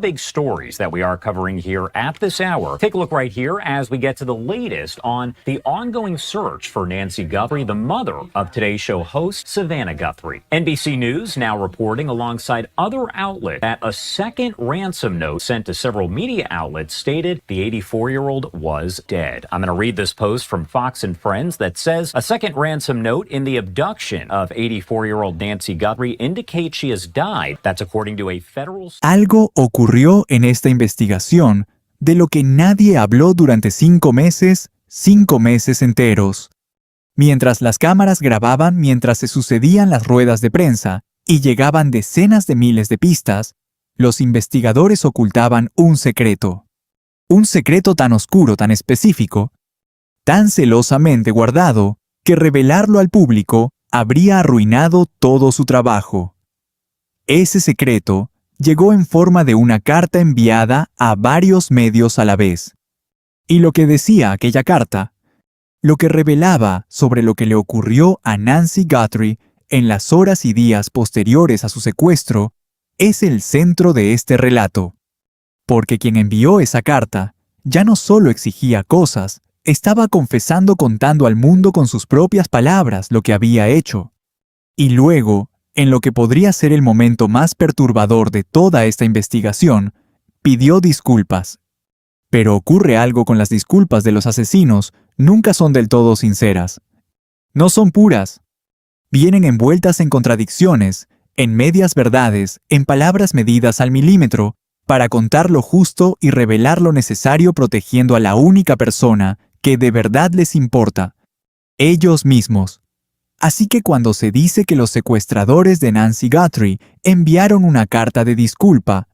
Big stories that we are covering here at this hour. Take a look right here as we get to the latest on the ongoing search for Nancy Guthrie, the mother of Today's Show host Savannah Guthrie. NBC News now reporting alongside other outlets that a second ransom note sent to several media outlets stated the 84-year-old was dead. I'm going to read this post from Fox and Friends that says a second ransom note in the abduction of 84-year-old Nancy Guthrie indicates she has died. That's according to a federal... Algo ocurrió en esta investigación de lo que nadie habló durante 5 meses enteros. Mientras las cámaras grababan mientras se sucedían las ruedas de prensa y llegaban decenas de miles de pistas, los investigadores ocultaban un secreto. Un secreto tan oscuro, tan específico, tan celosamente guardado, que revelarlo al público habría arruinado todo su trabajo. Ese secreto llegó en forma de una carta enviada a varios medios a la vez. Y lo que decía aquella carta, lo que revelaba sobre lo que le ocurrió a Nancy Guthrie en las horas y días posteriores a su secuestro, es el centro de este relato. Porque quien envió esa carta ya no solo exigía cosas, estaba confesando contando al mundo con sus propias palabras lo que había hecho. Y luego, en lo que podría ser el momento más perturbador de toda esta investigación, pidió disculpas. Pero ocurre algo con las disculpas de los asesinos, nunca son del todo sinceras. No son puras. Vienen envueltas en contradicciones, en medias verdades, en palabras medidas al milímetro, para contar lo justo y revelar lo necesario protegiendo a la única persona que de verdad les importa, ellos mismos. Así que cuando se dice que los secuestradores de Nancy Guthrie enviaron una carta de disculpa,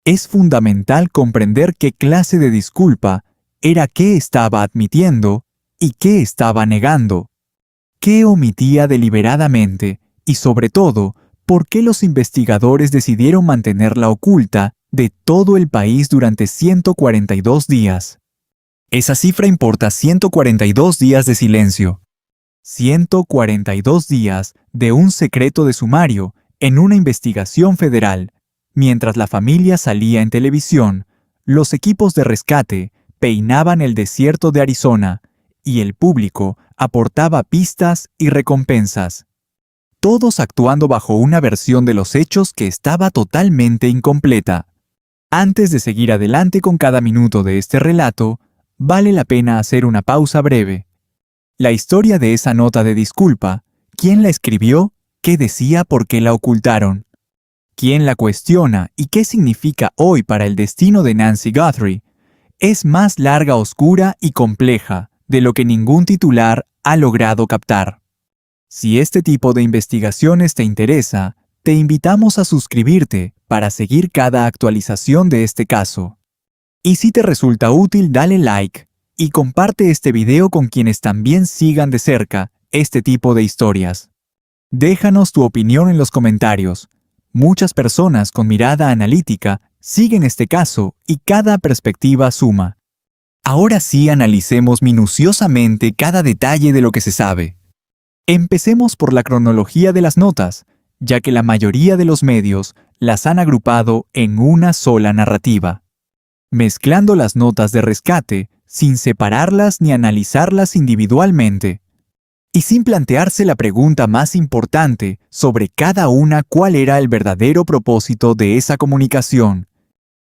es fundamental comprender qué clase de disculpa era, qué estaba admitiendo y qué estaba negando, qué omitía deliberadamente y sobre todo, por qué los investigadores decidieron mantenerla oculta de todo el país durante 142 días. Esa cifra importa 142 días de silencio. 142 días de un secreto de sumario en una investigación federal. Mientras la familia salía en televisión, los equipos de rescate peinaban el desierto de Arizona y el público aportaba pistas y recompensas. Todos actuando bajo una versión de los hechos que estaba totalmente incompleta. Antes de seguir adelante con cada minuto de este relato, vale la pena hacer una pausa breve. La historia de esa nota de disculpa, quién la escribió, qué decía, por qué la ocultaron, quién la cuestiona y qué significa hoy para el destino de Nancy Guthrie, es más larga, oscura y compleja de lo que ningún titular ha logrado captar. Si este tipo de investigaciones te interesa, te invitamos a suscribirte para seguir cada actualización de este caso. Y si te resulta útil, dale like y comparte este video con quienes también sigan de cerca este tipo de historias. Déjanos tu opinión en los comentarios. Muchas personas con mirada analítica siguen este caso y cada perspectiva suma. Ahora sí analicemos minuciosamente cada detalle de lo que se sabe. Empecemos por la cronología de las notas, ya que la mayoría de los medios las han agrupado en una sola narrativa, mezclando las notas de rescate sin separarlas ni analizarlas individualmente, y sin plantearse la pregunta más importante sobre cada una: cuál era el verdadero propósito de esa comunicación.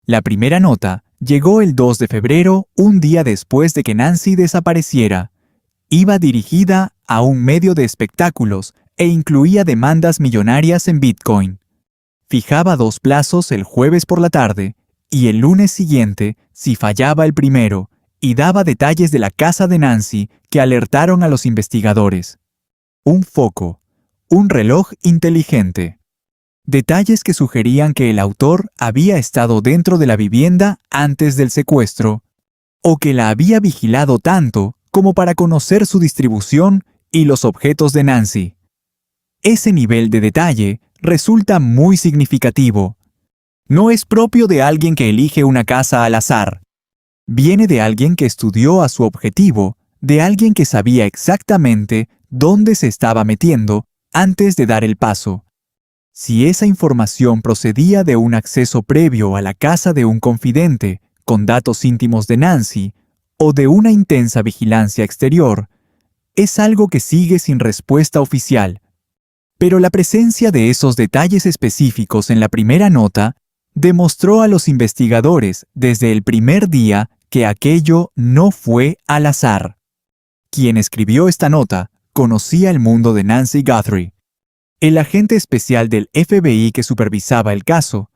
La primera nota llegó el 2 de febrero, un día después de que Nancy desapareciera. Iba dirigida a un medio de espectáculos e incluía demandas millonarias en Bitcoin. Fijaba 2 plazos el jueves por la tarde y el lunes siguiente si fallaba el primero, y daba detalles de la casa de Nancy que alertaron a los investigadores. Un foco, un reloj inteligente. Detalles que sugerían que el autor había estado dentro de la vivienda antes del secuestro, o que la había vigilado tanto como para conocer su distribución y los objetos de Nancy. Ese nivel de detalle resulta muy significativo. No es propio de alguien que elige una casa al azar. Viene de alguien que estudió a su objetivo, de alguien que sabía exactamente dónde se estaba metiendo antes de dar el paso. Si esa información procedía de un acceso previo a la casa de un confidente con datos íntimos de Nancy o de una intensa vigilancia exterior, es algo que sigue sin respuesta oficial. Pero la presencia de esos detalles específicos en la primera nota demostró a los investigadores desde el primer día que aquello no fue al azar. Quien escribió esta nota conocía el mundo de Nancy Guthrie. El agente especial del FBI que supervisaba el caso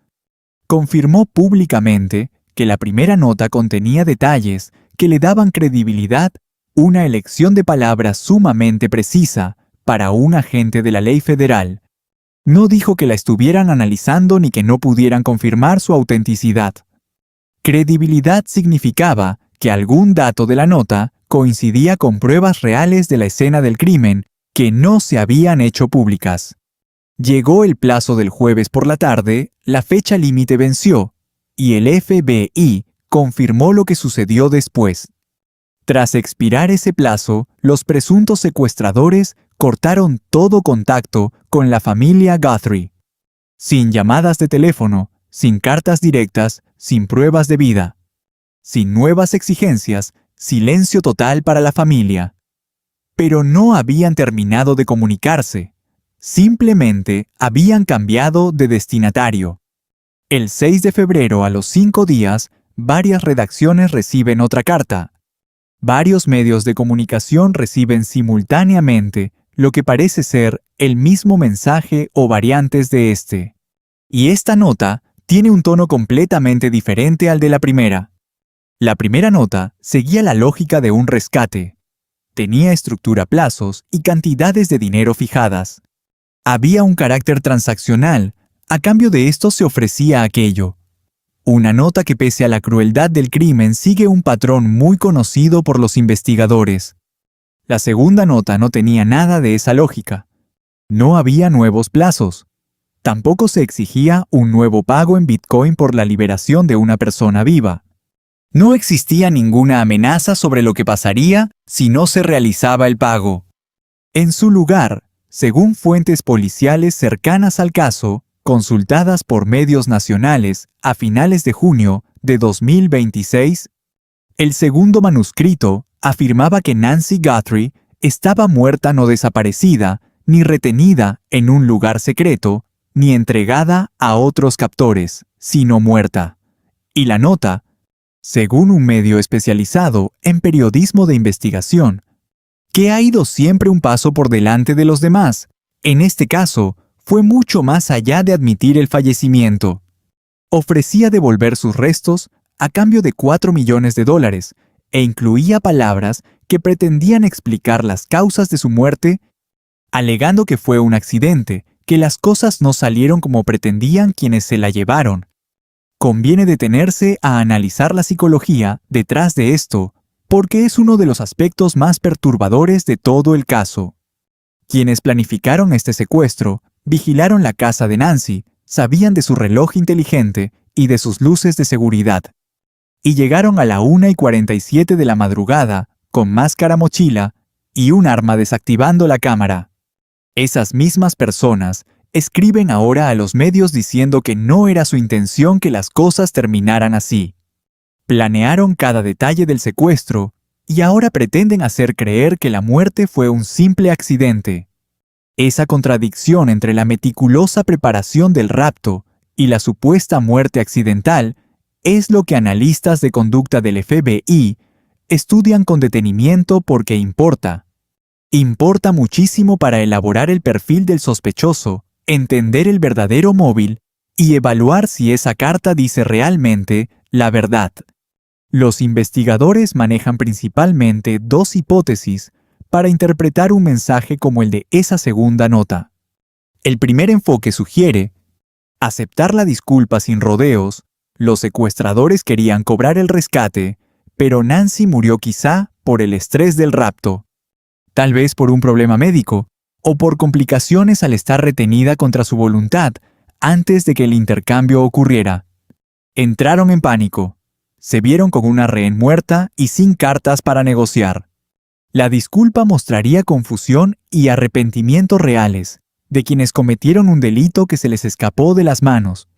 confirmó públicamente que la primera nota contenía detalles que le daban credibilidad, una elección de palabras sumamente precisa para un agente de la ley federal. No dijo que la estuvieran analizando ni que no pudieran confirmar su autenticidad. Credibilidad significaba que algún dato de la nota coincidía con pruebas reales de la escena del crimen que no se habían hecho públicas. Llegó el plazo del jueves por la tarde, la fecha límite venció, y el FBI confirmó lo que sucedió después. Tras expirar ese plazo, los presuntos secuestradores cortaron todo contacto con la familia Guthrie. Sin llamadas de teléfono, sin cartas directas, sin pruebas de vida. Sin nuevas exigencias, silencio total para la familia. Pero no habían terminado de comunicarse. Simplemente habían cambiado de destinatario. El 6 de febrero, a los 5 días, varias redacciones reciben otra carta. Varios medios de comunicación reciben simultáneamente lo que parece ser el mismo mensaje o variantes de este. Y esta nota tiene un tono completamente diferente al de la primera. La primera nota seguía la lógica de un rescate. Tenía estructura, plazos y cantidades de dinero fijadas. Había un carácter transaccional, a cambio de esto se ofrecía aquello. Una nota que pese a la crueldad del crimen sigue un patrón muy conocido por los investigadores. La segunda nota no tenía nada de esa lógica. No había nuevos plazos. Tampoco se exigía un nuevo pago en Bitcoin por la liberación de una persona viva. No existía ninguna amenaza sobre lo que pasaría si no se realizaba el pago. En su lugar, según fuentes policiales cercanas al caso, consultadas por medios nacionales a finales de junio de 2026, el segundo manuscrito afirmaba que Nancy Guthrie estaba muerta, no desaparecida, ni retenida en un lugar secreto, ni entregada a otros captores, sino muerta. Y la nota, según un medio especializado en periodismo de investigación, que ha ido siempre un paso por delante de los demás, en este caso, fue mucho más allá de admitir el fallecimiento. Ofrecía devolver sus restos a cambio de $4 millones e incluía palabras que pretendían explicar las causas de su muerte, alegando que fue un accidente, que las cosas no salieron como pretendían quienes se la llevaron. Conviene detenerse a analizar la psicología detrás de esto, porque es uno de los aspectos más perturbadores de todo el caso. Quienes planificaron este secuestro, vigilaron la casa de Nancy, sabían de su reloj inteligente y de sus luces de seguridad. Y llegaron a la 1:47 de la madrugada, con máscara mochila y un arma desactivando la cámara. Esas mismas personas escriben ahora a los medios diciendo que no era su intención que las cosas terminaran así. Planearon cada detalle del secuestro y ahora pretenden hacer creer que la muerte fue un simple accidente. Esa contradicción entre la meticulosa preparación del rapto y la supuesta muerte accidental es lo que analistas de conducta del FBI estudian con detenimiento porque importa. Importa muchísimo para elaborar el perfil del sospechoso, entender el verdadero móvil y evaluar si esa carta dice realmente la verdad. Los investigadores manejan principalmente dos hipótesis para interpretar un mensaje como el de esa segunda nota. El primer enfoque sugiere aceptar la disculpa sin rodeos. Los secuestradores querían cobrar el rescate, pero Nancy murió quizá por el estrés del rapto, tal vez por un problema médico o por complicaciones al estar retenida contra su voluntad antes de que el intercambio ocurriera. Entraron en pánico. Se vieron con una rehén muerta y sin cartas para negociar. La disculpa mostraría confusión y arrepentimiento reales, de quienes cometieron un delito que se les escapó de las manos.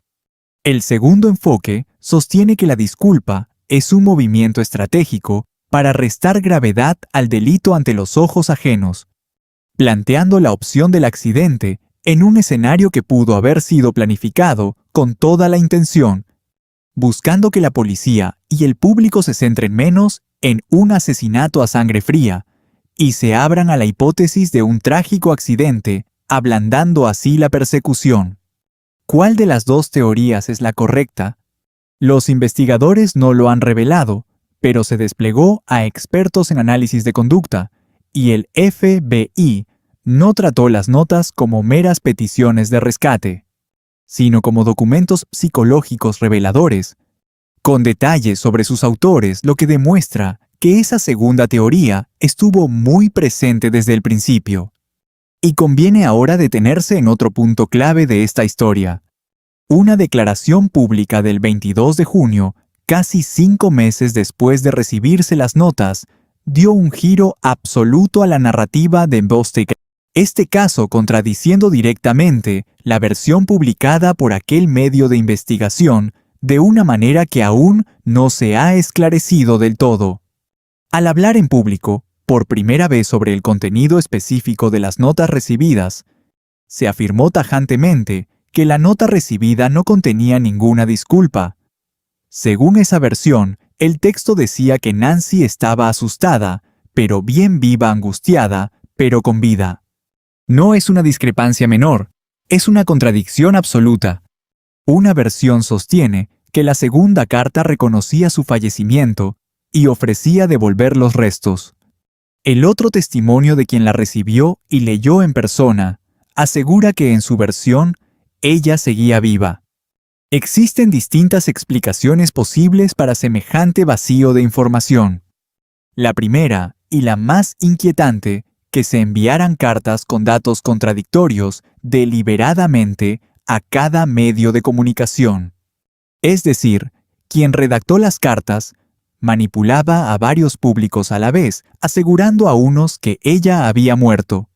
El segundo enfoque sostiene que la disculpa es un movimiento estratégico para restar gravedad al delito ante los ojos ajenos, planteando la opción del accidente en un escenario que pudo haber sido planificado con toda la intención, buscando que la policía y el público se centren menos en un asesinato a sangre fría y se abran a la hipótesis de un trágico accidente, ablandando así la persecución. ¿Cuál de las dos teorías es la correcta? Los investigadores no lo han revelado, pero se desplegó a expertos en análisis de conducta, y el FBI no trató las notas como meras peticiones de rescate, sino como documentos psicológicos reveladores, con detalles sobre sus autores, lo que demuestra que esa segunda teoría estuvo muy presente desde el principio. Y conviene ahora detenerse en otro punto clave de esta historia. Una declaración pública del 22 de junio, casi 5 meses después de recibirse las notas, dio un giro absoluto a la narrativa de Bostic. Este caso contradiciendo directamente la versión publicada por aquel medio de investigación de una manera que aún no se ha esclarecido del todo. Al hablar en público, por primera vez sobre el contenido específico de las notas recibidas, se afirmó tajantemente que la nota recibida no contenía ninguna disculpa. Según esa versión, el texto decía que Nancy estaba asustada, pero bien viva angustiada, pero con vida. No es una discrepancia menor, es una contradicción absoluta. Una versión sostiene que la segunda carta reconocía su fallecimiento y ofrecía devolver los restos. El otro testimonio de quien la recibió y leyó en persona asegura que en su versión ella seguía viva. Existen distintas explicaciones posibles para semejante vacío de información. La primera, y la más inquietante, que se enviaran cartas con datos contradictorios deliberadamente a cada medio de comunicación. Es decir, quien redactó las cartas manipulaba a varios públicos a la vez, asegurando a unos que ella había muerto,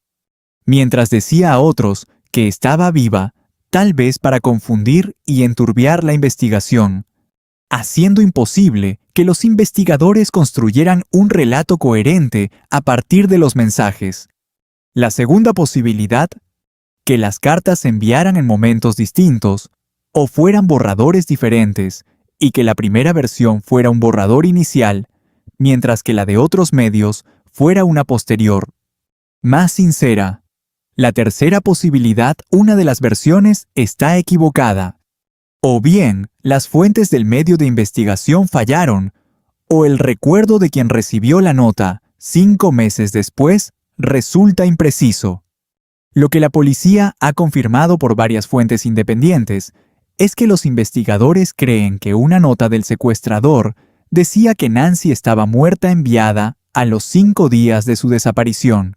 mientras decía a otros que estaba viva, tal vez para confundir y enturbiar la investigación, haciendo imposible que los investigadores construyeran un relato coherente a partir de los mensajes. La segunda posibilidad, que las cartas se enviaran en momentos distintos, o fueran borradores diferentes, y que la primera versión fuera un borrador inicial, mientras que la de otros medios fuera una posterior, más sincera. La tercera posibilidad, una de las versiones, está equivocada. O bien, las fuentes del medio de investigación fallaron, o el recuerdo de quien recibió la nota 5 meses después resulta impreciso. Lo que la policía ha confirmado por varias fuentes independientes es que los investigadores creen que una nota del secuestrador decía que Nancy estaba muerta enviada a los 5 días de su desaparición.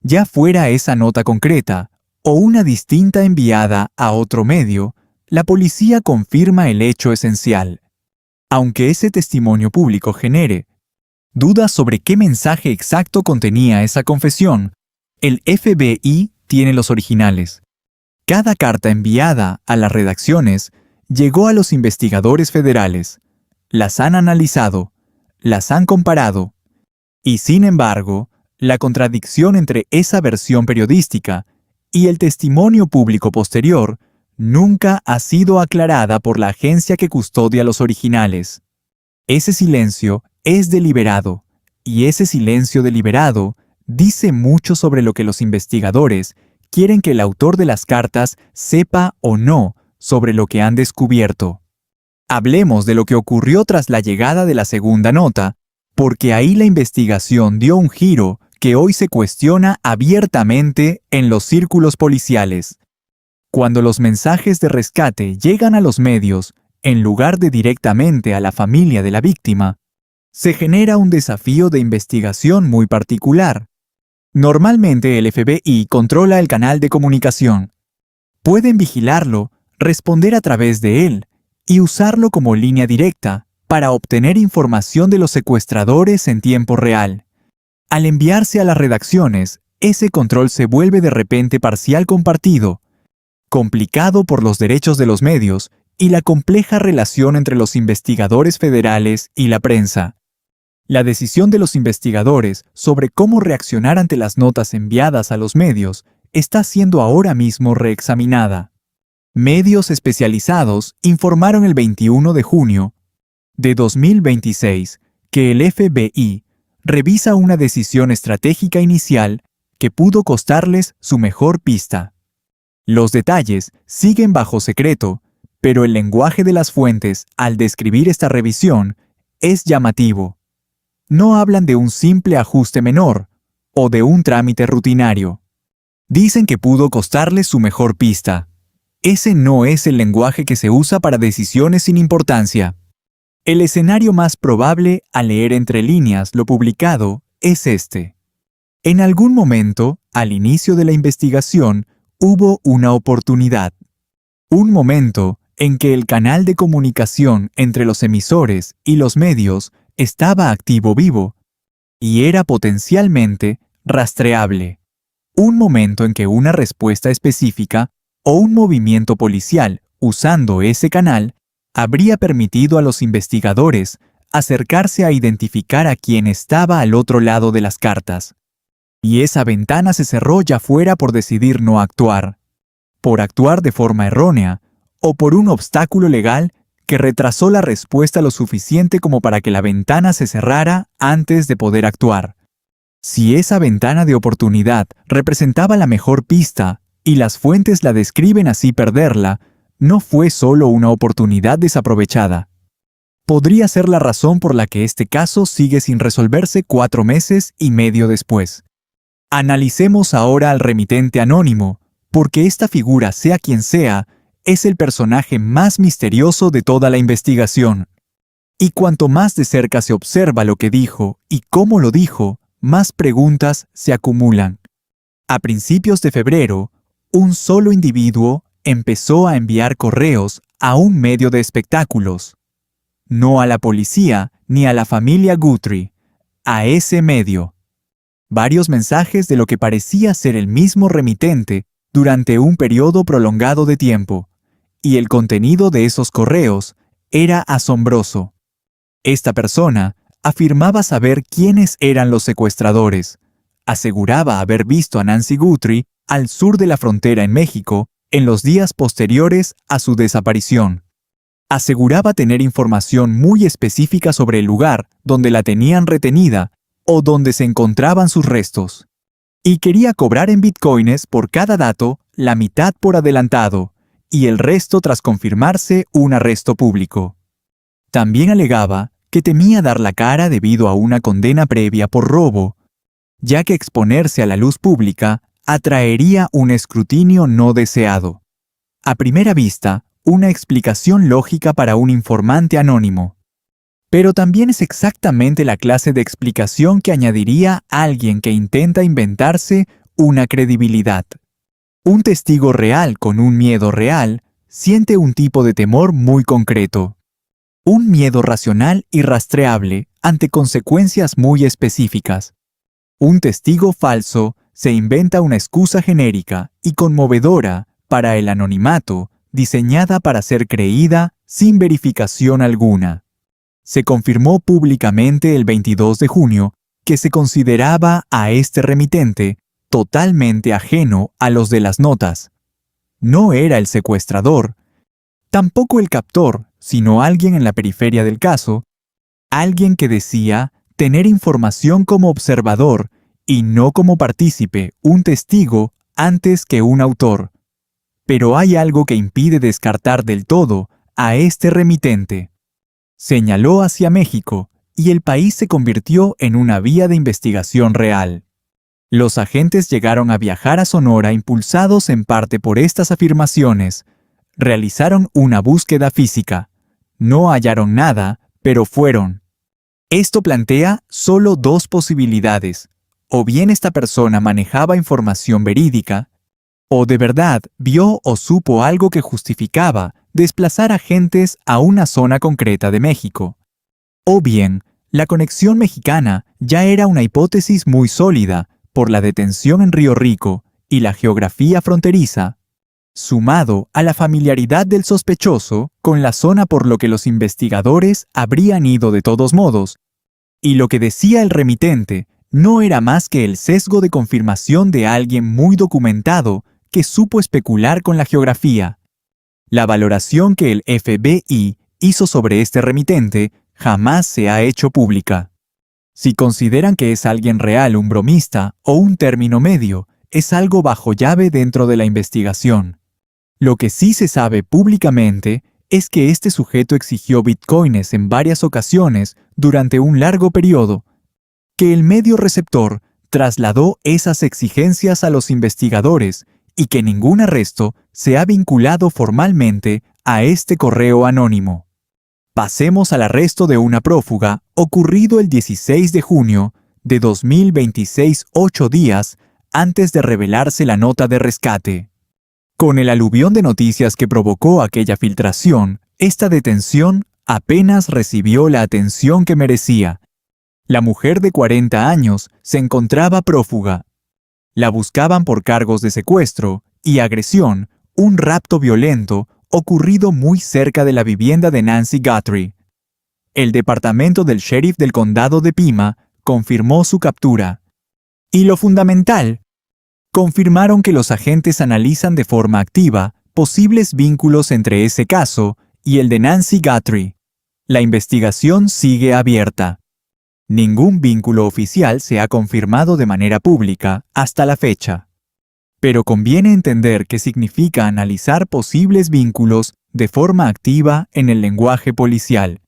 Ya fuera esa nota concreta o una distinta enviada a otro medio, la policía confirma el hecho esencial. Aunque ese testimonio público genere dudas sobre qué mensaje exacto contenía esa confesión, el FBI tiene los originales. Cada carta enviada a las redacciones llegó a los investigadores federales, las han analizado, las han comparado, y sin embargo, la contradicción entre esa versión periodística y el testimonio público posterior nunca ha sido aclarada por la agencia que custodia los originales. Ese silencio es deliberado, y ese silencio deliberado dice mucho sobre lo que los investigadores quieren que el autor de las cartas sepa o no sobre lo que han descubierto. Hablemos de lo que ocurrió tras la llegada de la segunda nota, porque ahí la investigación dio un giro que hoy se cuestiona abiertamente en los círculos policiales. Cuando los mensajes de rescate llegan a los medios, en lugar de directamente a la familia de la víctima, se genera un desafío de investigación muy particular. Normalmente el FBI controla el canal de comunicación. Pueden vigilarlo, responder a través de él y usarlo como línea directa para obtener información de los secuestradores en tiempo real. Al enviarse a las redacciones, ese control se vuelve de repente parcial compartido, complicado por los derechos de los medios y la compleja relación entre los investigadores federales y la prensa. La decisión de los investigadores sobre cómo reaccionar ante las notas enviadas a los medios está siendo ahora mismo reexaminada. Medios especializados informaron el 21 de junio de 2026 que el FBI revisa una decisión estratégica inicial que pudo costarles su mejor pista. Los detalles siguen bajo secreto, pero el lenguaje de las fuentes al describir esta revisión es llamativo. No hablan de un simple ajuste menor o de un trámite rutinario. Dicen que pudo costarles su mejor pista. Ese no es el lenguaje que se usa para decisiones sin importancia. El escenario más probable al leer entre líneas lo publicado es este. En algún momento, al inicio de la investigación, hubo una oportunidad. Un momento en que el canal de comunicación entre los emisores y los medios estaba activo vivo y era potencialmente rastreable. Un momento en que una respuesta específica o un movimiento policial usando ese canal habría permitido a los investigadores acercarse a identificar a quien estaba al otro lado de las cartas. Y esa ventana se cerró ya fuera por decidir no actuar, por actuar de forma errónea o por un obstáculo legal que retrasó la respuesta lo suficiente como para que la ventana se cerrara antes de poder actuar. Si esa ventana de oportunidad representaba la mejor pista y las fuentes la describen así, perderla no fue solo una oportunidad desaprovechada. Podría ser la razón por la que este caso sigue sin resolverse 4 meses y medio después. Analicemos ahora al remitente anónimo, porque esta figura, sea quien sea, es el personaje más misterioso de toda la investigación. Y cuanto más de cerca se observa lo que dijo y cómo lo dijo, más preguntas se acumulan. A principios de febrero, un solo individuo empezó a enviar correos a un medio de espectáculos. No a la policía ni a la familia Guthrie, a ese medio. Varios mensajes de lo que parecía ser el mismo remitente durante un periodo prolongado de tiempo, y el contenido de esos correos era asombroso. Esta persona afirmaba saber quiénes eran los secuestradores, aseguraba haber visto a Nancy Guthrie al sur de la frontera en México en los días posteriores a su desaparición. Aseguraba tener información muy específica sobre el lugar donde la tenían retenida o donde se encontraban sus restos. Y quería cobrar en bitcoins por cada dato la mitad por adelantado y el resto tras confirmarse un arresto público. También alegaba que temía dar la cara debido a una condena previa por robo, ya que exponerse a la luz pública atraería un escrutinio no deseado. A primera vista, una explicación lógica para un informante anónimo. Pero también es exactamente la clase de explicación que añadiría alguien que intenta inventarse una credibilidad. Un testigo real con un miedo real siente un tipo de temor muy concreto. Un miedo racional y rastreable ante consecuencias muy específicas. Un testigo falso se inventa una excusa genérica y conmovedora para el anonimato, diseñada para ser creída sin verificación alguna. Se confirmó públicamente el 22 de junio que se consideraba a este remitente totalmente ajeno a los de las notas. No era el secuestrador, tampoco el captor, sino alguien en la periferia del caso, alguien que decía tener información como observador y no como partícipe, un testigo antes que un autor. Pero hay algo que impide descartar del todo a este remitente. Señaló hacia México y el país se convirtió en una vía de investigación real. Los agentes llegaron a viajar a Sonora impulsados en parte por estas afirmaciones. Realizaron una búsqueda física. No hallaron nada, pero fueron. Esto plantea solo 2 posibilidades. O bien esta persona manejaba información verídica, o de verdad vio o supo algo que justificaba desplazar agentes a una zona concreta de México. O bien, la conexión mexicana ya era una hipótesis muy sólida, por la detención en Río Rico y la geografía fronteriza, sumado a la familiaridad del sospechoso con la zona por lo que los investigadores habrían ido de todos modos, y lo que decía el remitente no era más que el sesgo de confirmación de alguien muy documentado que supo especular con la geografía. La valoración que el FBI hizo sobre este remitente jamás se ha hecho pública. Si consideran que es alguien real un bromista o un término medio, es algo bajo llave dentro de la investigación. Lo que sí se sabe públicamente es que este sujeto exigió bitcoins en varias ocasiones durante un largo periodo, que el medio receptor trasladó esas exigencias a los investigadores y que ningún arresto se ha vinculado formalmente a este correo anónimo. Pasemos al arresto de una prófuga ocurrido el 16 de junio de 2026, 8 días antes de revelarse la nota de rescate. Con el aluvión de noticias que provocó aquella filtración, esta detención apenas recibió la atención que merecía. La mujer de 40 años se encontraba prófuga. La buscaban por cargos de secuestro y agresión, un rapto violento ocurrido muy cerca de la vivienda de Nancy Guthrie. El departamento del sheriff del condado de Pima confirmó su captura. Y lo fundamental, confirmaron que los agentes analizan de forma activa posibles vínculos entre ese caso y el de Nancy Guthrie. La investigación sigue abierta. Ningún vínculo oficial se ha confirmado de manera pública hasta la fecha. Pero conviene entender qué significa analizar posibles vínculos de forma activa en el lenguaje policial.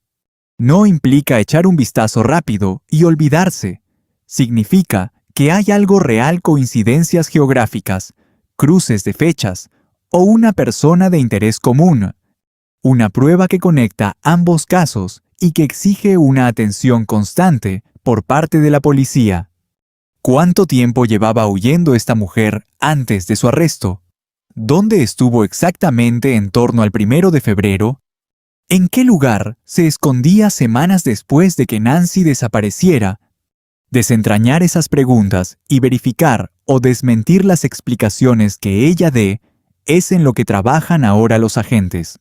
No implica echar un vistazo rápido y olvidarse. Significa que hay algo real, coincidencias geográficas, cruces de fechas o una persona de interés común. Una prueba que conecta ambos casos y que exige una atención constante por parte de la policía. ¿Cuánto tiempo llevaba huyendo esta mujer antes de su arresto? ¿Dónde estuvo exactamente en torno al 1 de febrero? ¿En qué lugar se escondía semanas después de que Nancy desapareciera? Desentrañar esas preguntas y verificar o desmentir las explicaciones que ella dé es en lo que trabajan ahora los agentes.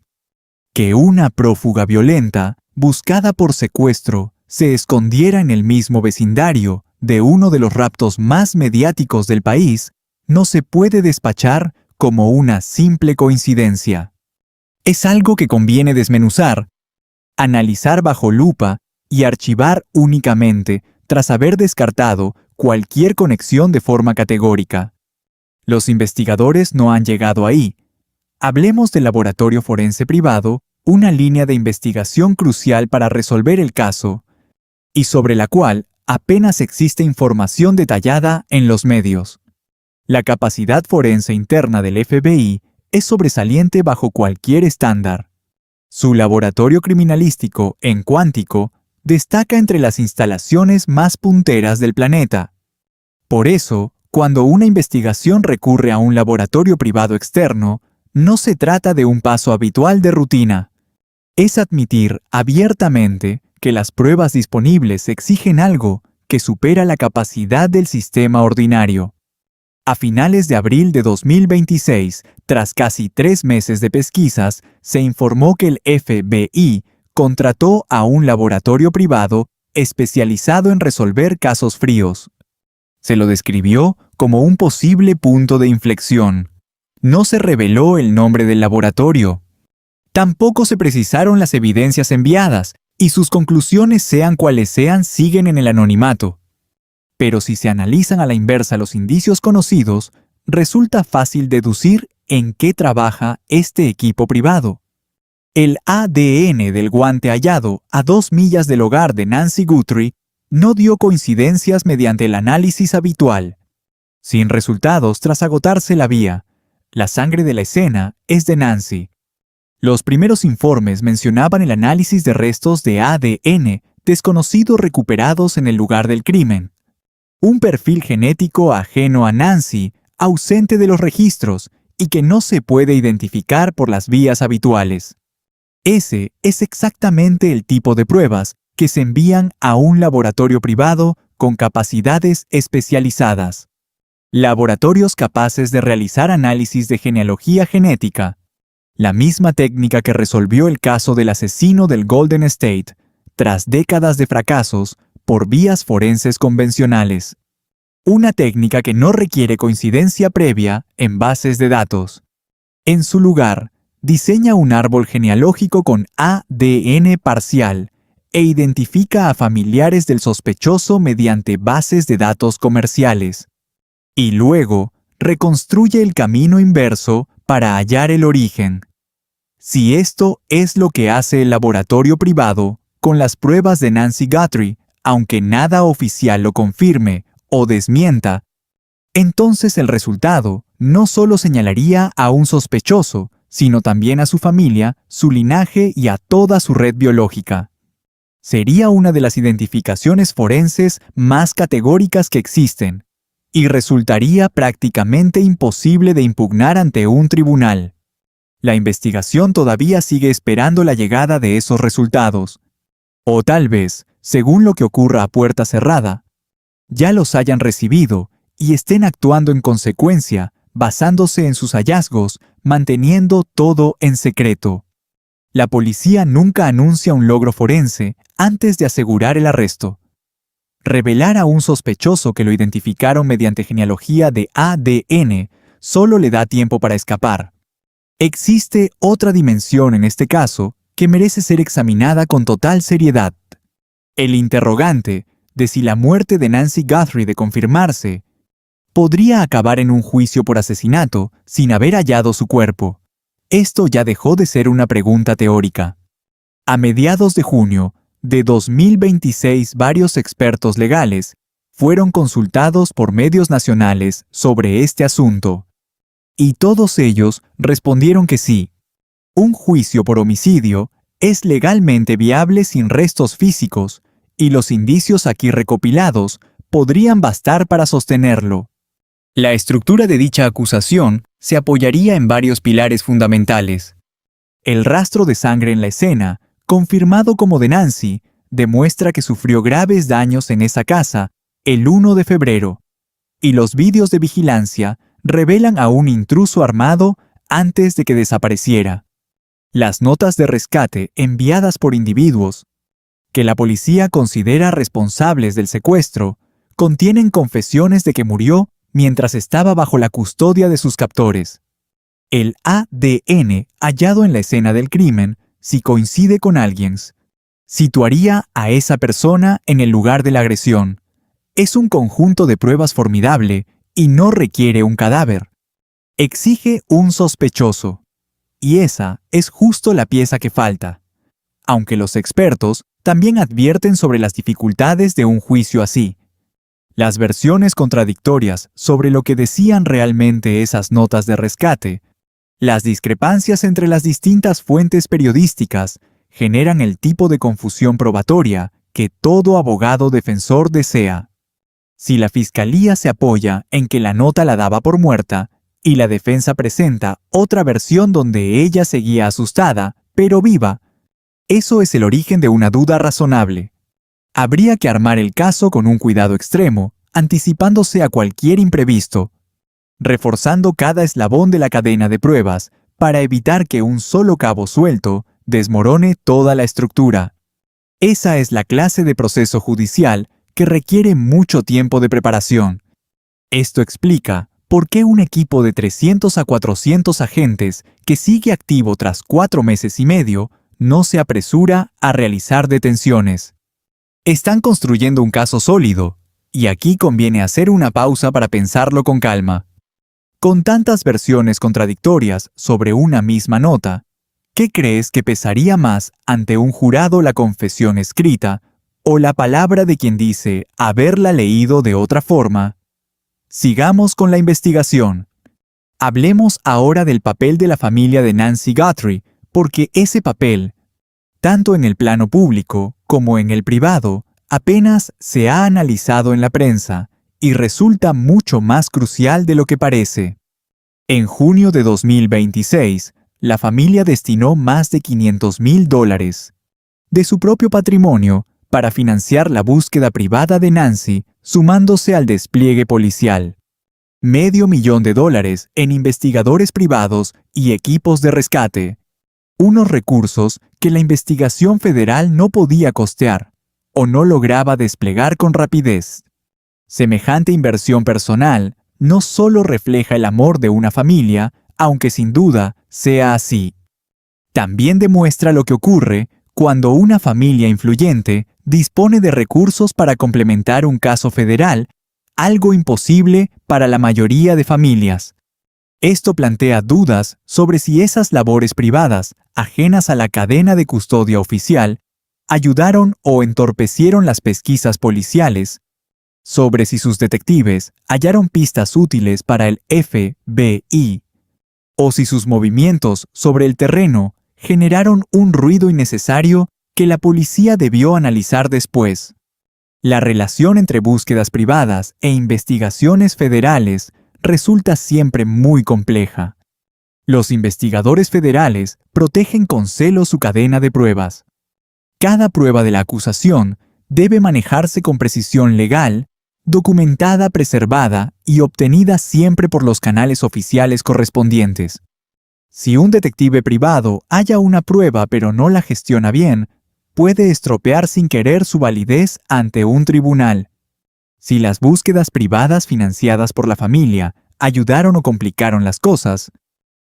Que una prófuga violenta, buscada por secuestro, se escondiera en el mismo vecindario de uno de los raptos más mediáticos del país, no se puede despachar como una simple coincidencia. Es algo que conviene desmenuzar, analizar bajo lupa y archivar únicamente tras haber descartado cualquier conexión de forma categórica. Los investigadores no han llegado ahí. Hablemos del laboratorio forense privado, una línea de investigación crucial para resolver el caso, y sobre la cual apenas existe información detallada en los medios. La capacidad forense interna del FBI es sobresaliente bajo cualquier estándar. Su laboratorio criminalístico en cuántico destaca entre las instalaciones más punteras del planeta. Por eso, cuando una investigación recurre a un laboratorio privado externo, no se trata de un paso habitual de rutina. Es admitir abiertamente que las pruebas disponibles exigen algo que supera la capacidad del sistema ordinario. A finales de abril de 2026, tras casi 3 meses de pesquisas, se informó que el FBI contrató a un laboratorio privado especializado en resolver casos fríos. Se lo describió como un posible punto de inflexión. No se reveló el nombre del laboratorio. Tampoco se precisaron las evidencias enviadas, y sus conclusiones, sean cuales sean, siguen en el anonimato. Pero si se analizan a la inversa los indicios conocidos, resulta fácil deducir en qué trabaja este equipo privado. El ADN del guante hallado a 2 millas del hogar de Nancy Guthrie no dio coincidencias mediante el análisis habitual. Sin resultados tras agotarse la vía, la sangre de la escena es de Nancy. Los primeros informes mencionaban el análisis de restos de ADN desconocidos recuperados en el lugar del crimen. Un perfil genético ajeno a Nancy, ausente de los registros y que no se puede identificar por las vías habituales. Ese es exactamente el tipo de pruebas que se envían a un laboratorio privado con capacidades especializadas. laboratorios capaces de realizar análisis de genealogía genética, la misma técnica que resolvió el caso del asesino del Golden State, tras décadas de fracasos por vías forenses convencionales. Una técnica que no requiere coincidencia previa en bases de datos. En su lugar, diseña un árbol genealógico con ADN parcial e identifica a familiares del sospechoso mediante bases de datos comerciales. Y luego, reconstruye el camino inverso para hallar el origen. Si esto es lo que hace el laboratorio privado con las pruebas de Nancy Guthrie, aunque nada oficial lo confirme o desmienta, entonces el resultado no solo señalaría a un sospechoso, sino también a su familia, su linaje y a toda su red biológica. Sería una de las identificaciones forenses más categóricas que existen, y resultaría prácticamente imposible de impugnar ante un tribunal. La investigación todavía sigue esperando la llegada de esos resultados. O tal vez, según lo que ocurra a puerta cerrada, ya los hayan recibido y estén actuando en consecuencia, basándose en sus hallazgos, manteniendo todo en secreto. La policía nunca anuncia un logro forense antes de asegurar el arresto. Revelar a un sospechoso que lo identificaron mediante genealogía de ADN solo le da tiempo para escapar. Existe otra dimensión en este caso que merece ser examinada con total seriedad. El interrogante de si la muerte de Nancy Guthrie de confirmarse podría acabar en un juicio por asesinato sin haber hallado su cuerpo. Esto ya dejó de ser una pregunta teórica. A mediados de junio de 2026, varios expertos legales fueron consultados por medios nacionales sobre este asunto. Y todos ellos respondieron que sí. Un juicio por homicidio es legalmente viable sin restos físicos, y los indicios aquí recopilados podrían bastar para sostenerlo. La estructura de dicha acusación se apoyaría en varios pilares fundamentales. El rastro de sangre en la escena, confirmado como de Nancy, demuestra que sufrió graves daños en esa casa el 1 de febrero, y los vídeos de vigilancia revelan a un intruso armado antes de que desapareciera. Las notas de rescate enviadas por individuos que la policía considera responsables del secuestro contienen confesiones de que murió mientras estaba bajo la custodia de sus captores. El ADN hallado en la escena del crimen, si coincide con alguien, situaría a esa persona en el lugar de la agresión. Es un conjunto de pruebas formidable y no requiere un cadáver. Exige un sospechoso. Y esa es justo la pieza que falta. Aunque los expertos también advierten sobre las dificultades de un juicio así. Las versiones contradictorias sobre lo que decían realmente esas notas de rescate, las discrepancias entre las distintas fuentes periodísticas generan el tipo de confusión probatoria que todo abogado defensor desea. Si la fiscalía se apoya en que la nota la daba por muerta y la defensa presenta otra versión donde ella seguía asustada, pero viva, eso es el origen de una duda razonable. Habría que armar el caso con un cuidado extremo, anticipándose a cualquier imprevisto, reforzando cada eslabón de la cadena de pruebas para evitar que un solo cabo suelto desmorone toda la estructura. Esa es la clase de proceso judicial que requiere mucho tiempo de preparación. Esto explica por qué un equipo de 300 a 400 agentes que sigue activo tras 4 meses y medio no se apresura a realizar detenciones. Están construyendo un caso sólido, y aquí conviene hacer una pausa para pensarlo con calma. Con tantas versiones contradictorias sobre una misma nota, ¿qué crees que pesaría más ante un jurado, la confesión escrita o la palabra de quien dice haberla leído de otra forma? Sigamos con la investigación. Hablemos ahora del papel de la familia de Nancy Guthrie, porque ese papel, tanto en el plano público como en el privado, apenas se ha analizado en la prensa y resulta mucho más crucial de lo que parece. En junio de 2026, la familia destinó más de $500,000 de su propio patrimonio para financiar la búsqueda privada de Nancy, sumándose al despliegue policial. $500,000 en investigadores privados y equipos de rescate, unos recursos que la investigación federal no podía costear o no lograba desplegar con rapidez. Semejante inversión personal no solo refleja el amor de una familia, aunque sin duda sea así. También demuestra lo que ocurre cuando una familia influyente dispone de recursos para complementar un caso federal, algo imposible para la mayoría de familias. Esto plantea dudas sobre si esas labores privadas, ajenas a la cadena de custodia oficial, ayudaron o entorpecieron las pesquisas policiales, sobre si sus detectives hallaron pistas útiles para el FBI, o si sus movimientos sobre el terreno generaron un ruido innecesario que la policía debió analizar después. La relación entre búsquedas privadas e investigaciones federales resulta siempre muy compleja. Los investigadores federales protegen con celo su cadena de pruebas. Cada prueba de la acusación debe manejarse con precisión legal, documentada, preservada y obtenida siempre por los canales oficiales correspondientes. Si un detective privado halla una prueba pero no la gestiona bien, puede estropear sin querer su validez ante un tribunal. Si las búsquedas privadas financiadas por la familia ayudaron o complicaron las cosas,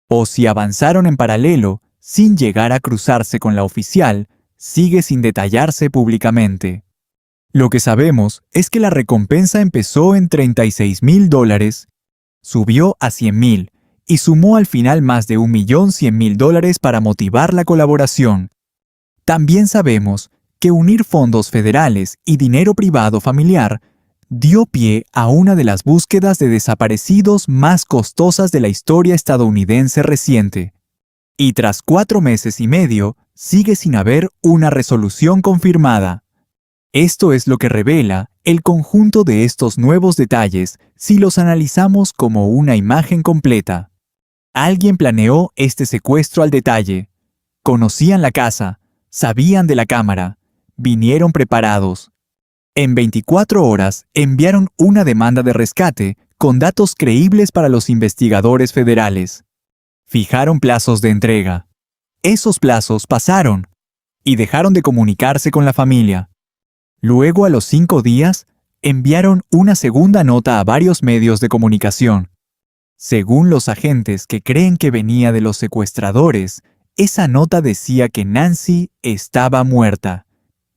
o si avanzaron en paralelo sin llegar a cruzarse con la oficial, sigue sin detallarse públicamente. Lo que sabemos es que la recompensa empezó en $36,000, subió a $100,000 y sumó al final más de $1,100,000 para motivar la colaboración. También sabemos que unir fondos federales y dinero privado familiar dio pie a una de las búsquedas de desaparecidos más costosas de la historia estadounidense reciente. Y tras 4 meses y medio, sigue sin haber una resolución confirmada. Esto es lo que revela el conjunto de estos nuevos detalles si los analizamos como una imagen completa. Alguien planeó este secuestro al detalle. Conocían la casa, sabían de la cámara, vinieron preparados. En 24 horas enviaron una demanda de rescate con datos creíbles para los investigadores federales. Fijaron plazos de entrega. Esos plazos pasaron y dejaron de comunicarse con la familia. Luego, a los 5 días, enviaron una segunda nota a varios medios de comunicación. Según los agentes que creen que venía de los secuestradores, esa nota decía que Nancy estaba muerta.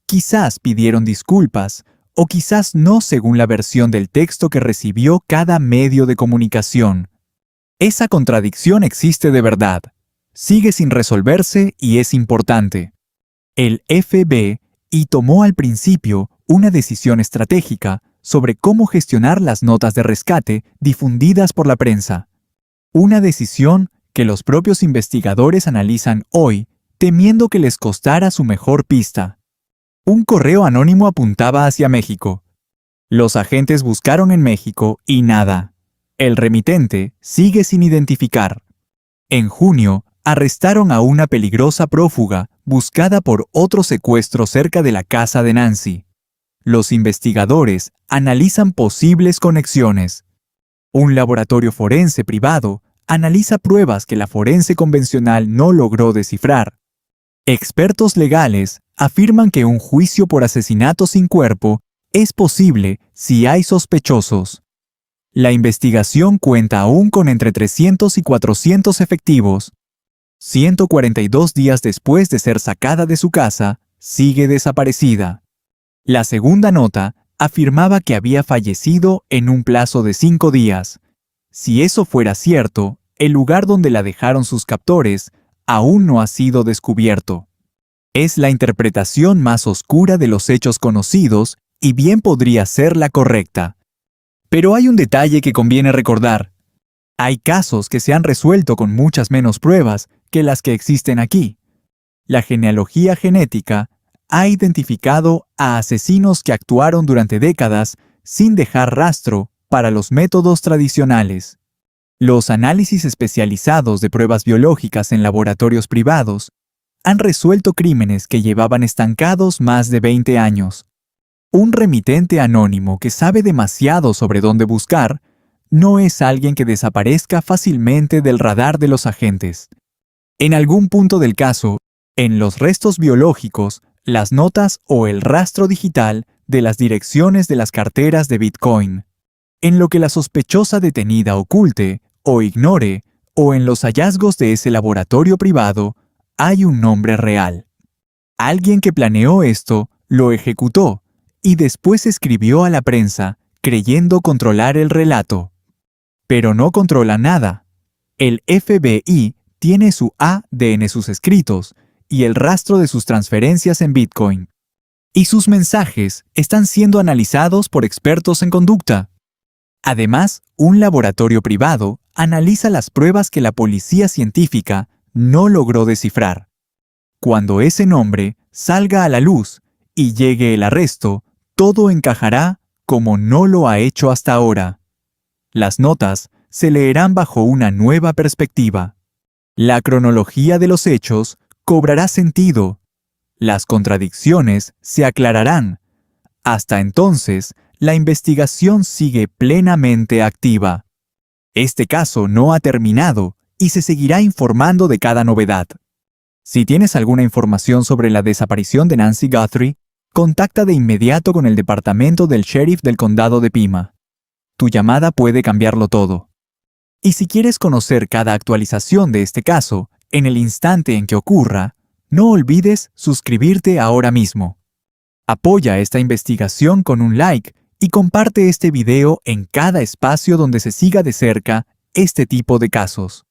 Quizás pidieron disculpas, o quizás no según la versión del texto que recibió cada medio de comunicación. Esa contradicción existe de verdad. Sigue sin resolverse y es importante. El FBI tomó al principio una decisión estratégica sobre cómo gestionar las notas de rescate difundidas por la prensa. Una decisión que los propios investigadores analizan hoy, temiendo que les costara su mejor pista. Un correo anónimo apuntaba hacia México. Los agentes buscaron en México y nada. El remitente sigue sin identificar. En junio, arrestaron a una peligrosa prófuga buscada por otro secuestro cerca de la casa de Nancy. Los investigadores analizan posibles conexiones. Un laboratorio forense privado analiza pruebas que la forense convencional no logró descifrar. Expertos legales afirman que un juicio por asesinato sin cuerpo es posible si hay sospechosos. La investigación cuenta aún con entre 300 y 400 efectivos. 142 días después de ser sacada de su casa, sigue desaparecida. La segunda nota afirmaba que había fallecido en un plazo de 5 días. Si eso fuera cierto, el lugar donde la dejaron sus captores aún no ha sido descubierto. Es la interpretación más oscura de los hechos conocidos y bien podría ser la correcta. Pero hay un detalle que conviene recordar. Hay casos que se han resuelto con muchas menos pruebas que las que existen aquí. La genealogía genética ha identificado a asesinos que actuaron durante décadas sin dejar rastro para los métodos tradicionales. Los análisis especializados de pruebas biológicas en laboratorios privados han resuelto crímenes que llevaban estancados más de 20 años. Un remitente anónimo que sabe demasiado sobre dónde buscar no es alguien que desaparezca fácilmente del radar de los agentes. En algún punto del caso, en los restos biológicos, las notas o el rastro digital de las direcciones de las carteras de Bitcoin, en lo que la sospechosa detenida oculte o ignore, o en los hallazgos de ese laboratorio privado, hay un nombre real. Alguien que planeó esto, lo ejecutó, y después escribió a la prensa, creyendo controlar el relato. Pero no controla nada. El FBI tiene su ADN en sus escritos y el rastro de sus transferencias en Bitcoin. Y sus mensajes están siendo analizados por expertos en conducta. Además, un laboratorio privado analiza las pruebas que la policía científica no logró descifrar. Cuando ese nombre salga a la luz y llegue el arresto, todo encajará como no lo ha hecho hasta ahora. Las notas se leerán bajo una nueva perspectiva. La cronología de los hechos cobrará sentido. Las contradicciones se aclararán. Hasta entonces, la investigación sigue plenamente activa. Este caso no ha terminado y se seguirá informando de cada novedad. Si tienes alguna información sobre la desaparición de Nancy Guthrie, contacta de inmediato con el departamento del sheriff del condado de Pima. Tu llamada puede cambiarlo todo. Y si quieres conocer cada actualización de este caso, en el instante en que ocurra, no olvides suscribirte ahora mismo. Apoya esta investigación con un like y comparte este video en cada espacio donde se siga de cerca este tipo de casos.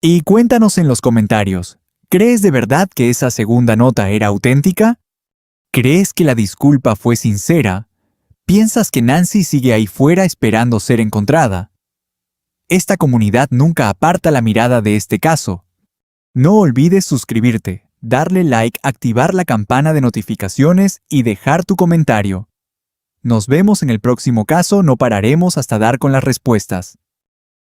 Y cuéntanos en los comentarios, ¿crees de verdad que esa segunda nota era auténtica? ¿Crees que la disculpa fue sincera? ¿Piensas que Nancy sigue ahí fuera esperando ser encontrada? Esta comunidad nunca aparta la mirada de este caso. No olvides suscribirte, darle like, activar la campana de notificaciones y dejar tu comentario. Nos vemos en el próximo caso, no pararemos hasta dar con las respuestas.